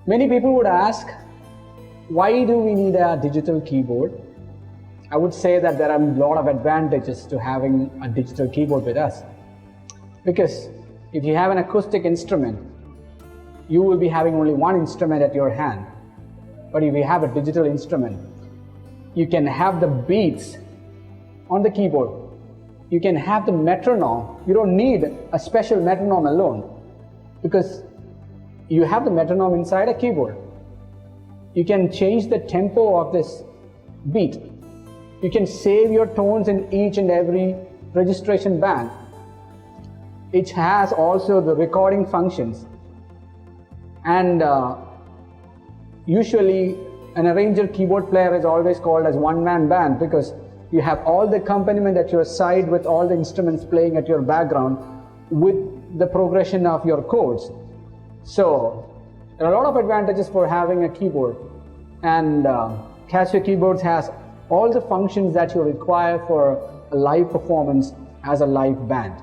Many people would ask, why do we need a digital keyboard? I would say that there are a lot of advantages to having a digital keyboard with us. Because if you have an acoustic instrument, you will be having only one instrument at your hand. But if you have a digital instrument, you can have the beats on the keyboard. You can have the metronome. You don't need a special metronome alone, because you have the metronome inside a keyboard. You can change the tempo of this beat. You can save your tones in each and every registration band. It has also the recording functions. And usually an arranger keyboard player is always called as one-man band, because you have all the accompaniment at your side with all the instruments playing at your background with the progression of your chords. So there are a lot of advantages for having a keyboard, and Casio keyboards has all the functions that you require for a live performance as a live band.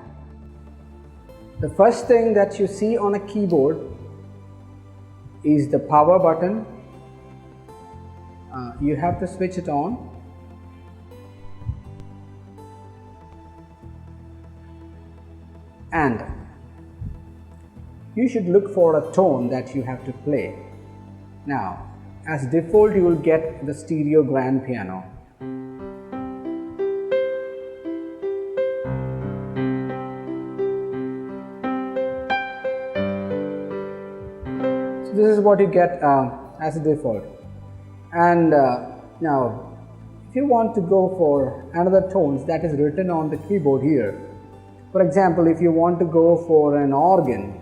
The first thing that you see on a keyboard is the power button. You have to switch it on. And you should look for a tone that you have to play. Now, as default, you will get the stereo grand piano. So this is what you get as a default. And now, if you want to go for another tones that is written on the keyboard here, for example, if you want to go for an organ,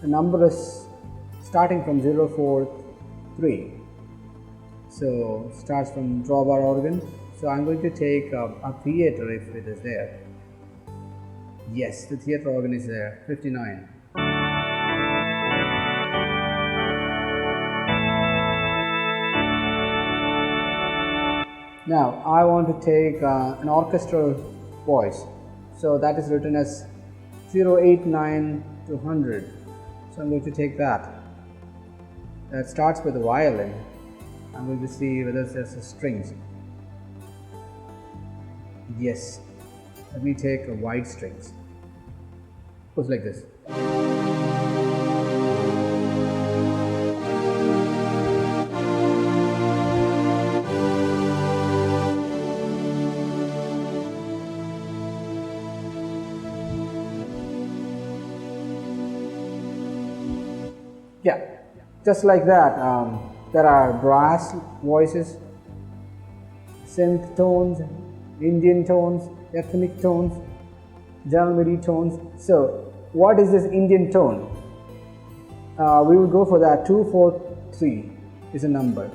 the number is starting from 043. So starts from drawbar organ. So I'm going to take a theater if it is there. Yes, the theater organ is there, 59. Now I want to take an orchestral voice. So that is written as 089 to 100. So I'm going to take that. That starts with a violin. I'm going to see whether there's a strings. Yes. Let me take a wide strings. Goes like this. Yeah, just like that. There are brass voices, synth tones, Indian tones, ethnic tones, general MIDI tones. So what is this Indian tone? We will go for that. 243 is a number.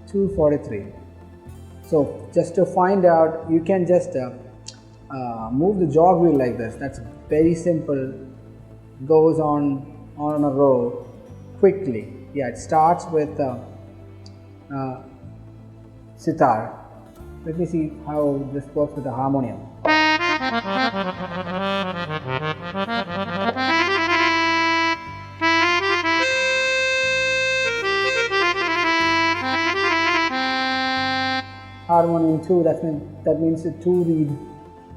243. So just to find out, you can just move the jog wheel like this. That's very simple. Goes on a row quickly. Yeah, it starts with sitar. Let me see how this works with the harmonium. Harmonium 2, that means a 2-reed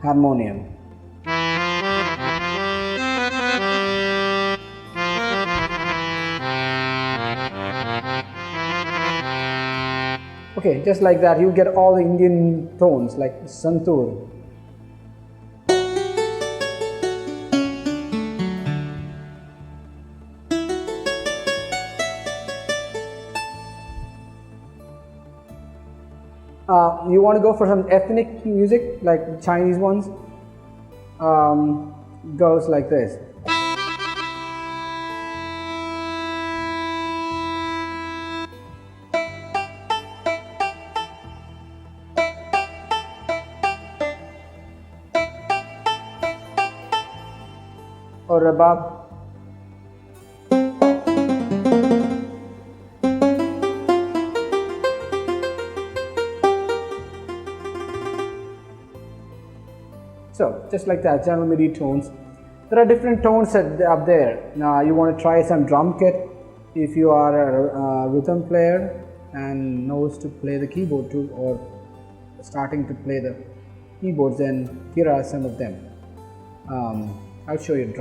harmonium. Okay, just like that, you get all the Indian tones like santoor. You want to go for some ethnic music like Chinese ones? Goes like this. Or rabab. So just like that, general MIDI tones. There are different tones up there. Now you want to try some drum kit. if you are a rhythm player and knows to play the keyboard too, or starting to play the keyboards, then here are some of them. I'll show you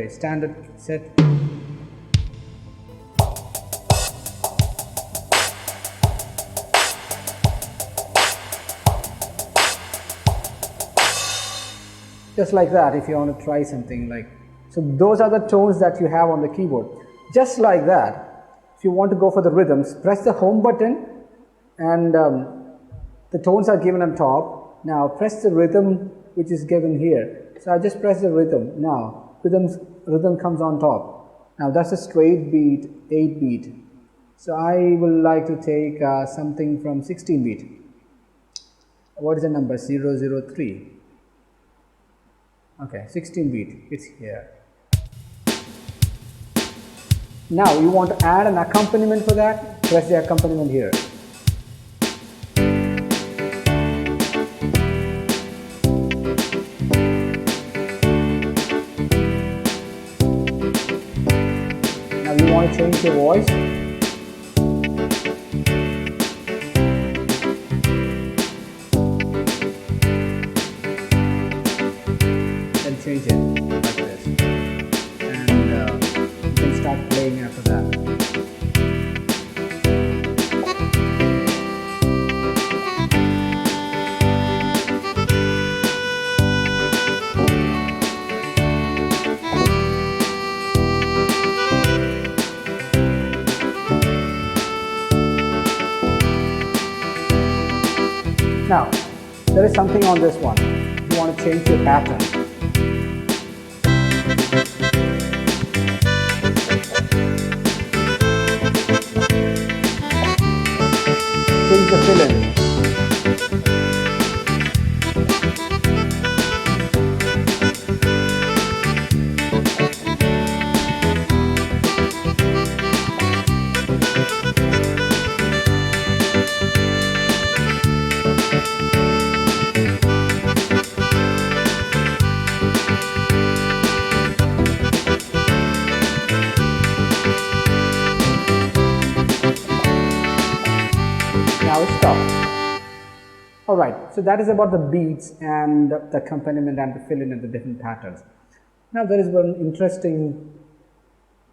standard set. Just like that, if you want to try something like, so those are the tones that you have on the keyboard. Just like that, if you want to go for the rhythms, press the home button and the tones are given on top. Now press the rhythm which is given here. So I just press the rhythm. Now rhythm comes on top. Now that's a straight beat, 8 beat. So I will like to take something from 16 beat. What is the number? 003. Okay, 16 beat, it's here. Now you want to add an accompaniment for that, press the accompaniment here. Now you want to change your voice. Change it like this, and you can start playing after that. Now, there is something on this one. You want to change your pattern. Change the fill-in. Now stop. Alright, so that is about the beats and the accompaniment and the fill-in and the different patterns. Now there is one interesting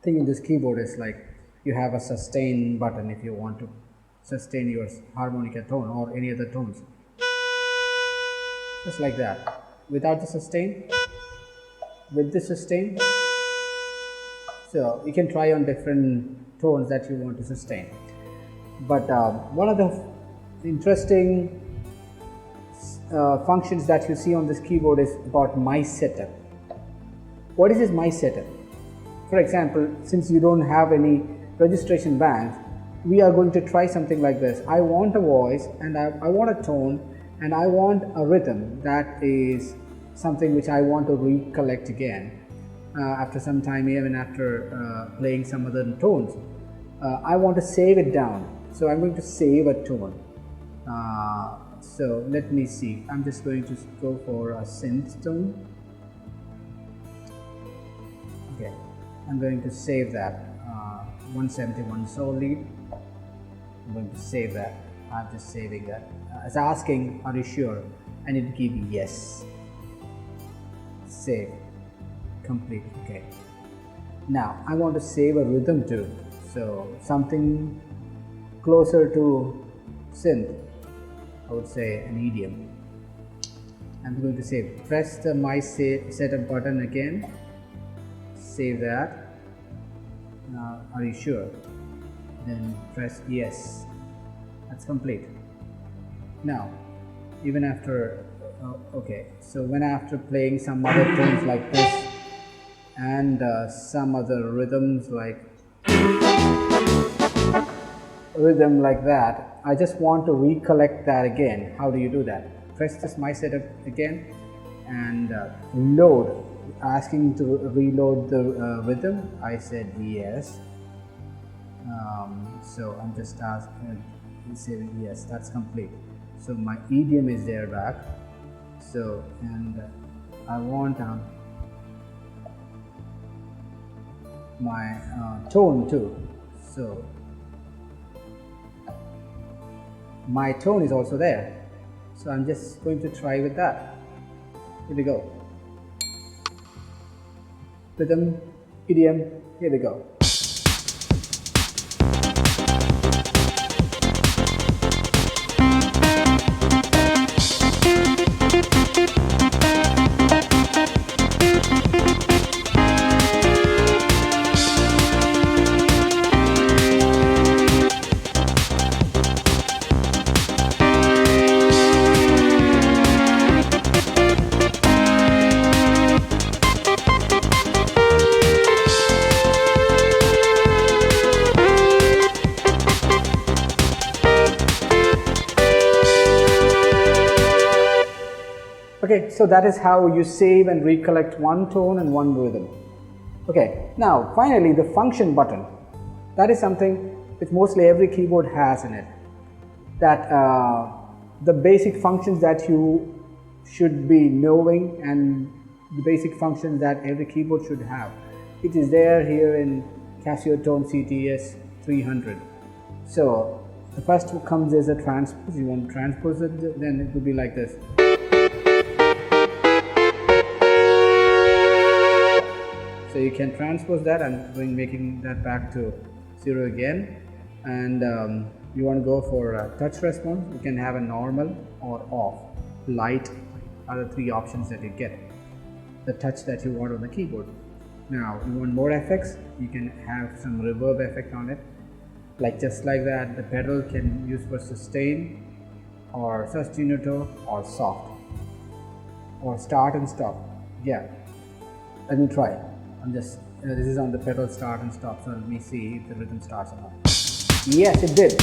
thing in this keyboard is like you have a sustain button if you want to sustain your harmonica tone or any other tones. Just like that. Without the sustain, with the sustain. So you can try on different tones that you want to sustain. But one of the interesting functions that you see on this keyboard is about my setup. What is this my setup? For example, since you don't have any registration bands, we are going to try something like this. I want a voice and I want a tone and I want a rhythm that is something which I want to recollect again after some time, even after playing some other tones. I want to save it down. So I'm going to save a tone. So let me see. I'm just going to go for a synth tone. Okay, I'm going to save that. 171 sol lead. I'm going to save that. I'm just saving that. It's asking, are you sure? And it give you yes. Save. Complete. Okay. Now I want to save a rhythm too. So something closer to synth, I would say an EDM. I'm going to save. Press the my setup button again. Save that. Now, are you sure? Then press yes. That's complete. Now, even after, okay, so when after playing some other tones like this and some other rhythms like that, I just want to recollect that again. How do you do that? Press this my setup again and load, asking to reload the rhythm. I said yes. So I'm just saying yes, that's complete. So my EDM is there back. So and I want my tone too. So my tone is also there. So I'm just going to try with that. Here we go. Rhythm, idiom, here we go. Okay, so that is how you save and recollect one tone and one rhythm. Okay, now finally the function button. That is something which mostly every keyboard has in it. That the basic functions that you should be knowing and the basic functions that every keyboard should have. It is there here in Casiotone CTS 300. So the first one comes as a transpose. You want to transpose it, then it would be like this. So you can transpose that. I'm making that back to 0 again, and you want to go for a touch response. You can have a normal or off. Light are the three options that you get. The touch that you want on the keyboard. Now you want more effects, you can have some reverb effect on it, like just like that. The pedal can use for sustain or sostenuto or soft or start and stop. Yeah, let me try. I'm just this is on the pedal start and stop, so let me see if the rhythm starts or not. Yes, it did.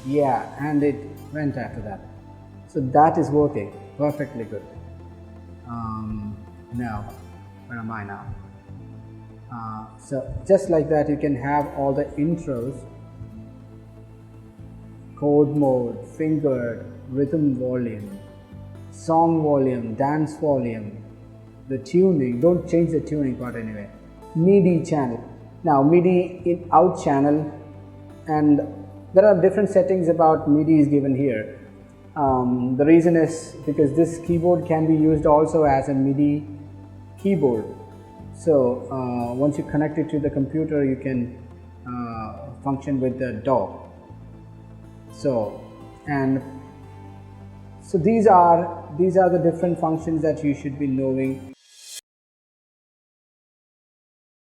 Yeah, and it went after that. So that is working perfectly good. Now, where am I now? So just like that, you can have all the intros, chord mode, fingered, rhythm volume, song volume, dance volume, the tuning. Don't change the tuning part anyway. MIDI channel. Now MIDI in out channel, and there are different settings about MIDI is given here. The reason is because this keyboard can be used also as a MIDI keyboard. So once you connect it to the computer, you can function with the DAW. So these are the different functions that you should be knowing